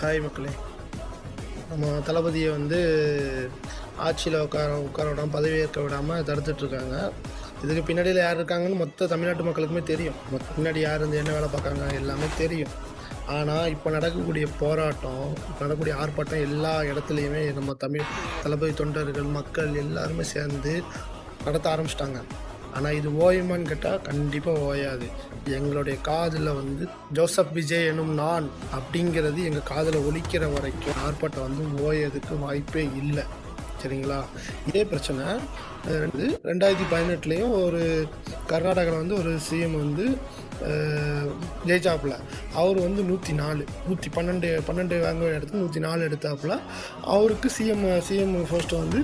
Hi மக்களே. நம்ம தளபதியை ஆட்சியில் உட்கார விடாமல் பதவி ஏற்க விடாமல் தடுத்துட்ருக்காங்க. இதுக்கு பின்னாடியில் யார் இருக்காங்கன்னு மொத்த தமிழ்நாட்டு மக்களுக்குமே தெரியும். பின்னாடி யார் என்ன வேலை பார்க்காங்க எல்லாமே தெரியும். ஆனால் இப்போ நடக்கக்கூடிய போராட்டம், இப்போ நடக்கக்கூடிய ஆர்ப்பாட்டம் எல்லா இடத்துலையுமே நம்ம தளபதி தொண்டர்கள் மக்கள் எல்லாருமே சேர்ந்து நடத்த ஆரம்பிச்சிட்டாங்க. ஆனால் இது ஓயுமான்னு கேட்டால் கண்டிப்பாக ஓயாது. எங்களுடைய காதில் ஜோசப் விஜய் எனும் நான் அப்படிங்கிறது எங்கள் காதில் ஒலிக்கிற வரைக்கும் ஆர்ப்பாட்டம் ஓயதுக்கு வாய்ப்பே இல்லை. சரிங்களா? இதே பிரச்சனை 2018 ஒரு கர்நாடகாவில் ஒரு சிஎம் ஜெயிச்சாப்புல. அவர் 112 வாங்க இடத்துல 104 எடுத்தாப்புல. அவருக்கு சிஎம் ஃபர்ஸ்ட்டு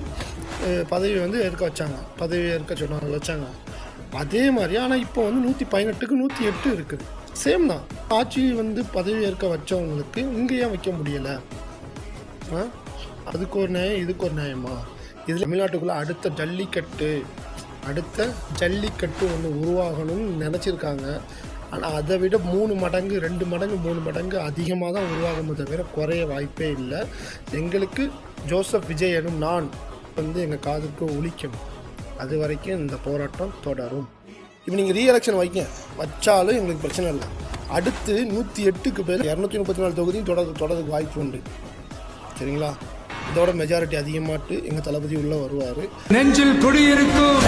பதவி ஏற்க வச்சாங்க. அதே மாதிரி. ஆனால் இப்போ 118க்கு 108 இருக்குது. சேம் தான். ஆட்சி பதவி ஏற்க வச்சவங்களுக்கு இங்கே ஏன் வைக்க முடியலை? அதுக்கு ஒரு நியாயம், இதுக்கு ஒரு நியாயமா? இதில் தமிழ்நாட்டுக்குள்ளே அடுத்த ஜல்லிக்கட்டு ஒன்று உருவாகணும்னு நினச்சிருக்காங்க. ஆனால் அதை விட 3 மடங்கு 2 மடங்கு 3 மடங்கு அதிகமாக தான் உருவாகும், தவிர குறைய வாய்ப்பே இல்லை. எங்களுக்கு ஜோசப் விஜய் எனும் நான் எங்கள் காதுக்கு ஒலிக்கணும். அது வரைக்கும் இந்த போராட்டம் தொடரும். இப்போ நீங்கள் ரீஎலெக்ஷன் வச்சாலும் எங்களுக்கு பிரச்சனை இல்லை. அடுத்து 108க்கு பேர் 234 தொகுதியும் தொடர்றதுக்கு வாய்ப்பு உண்டு. சரிங்களா? இதோட மெஜாரிட்டி அதிகமாட்டு எங்கள் தளபதி உள்ளே வருவார். நெஞ்சில் குடியிருக்கும்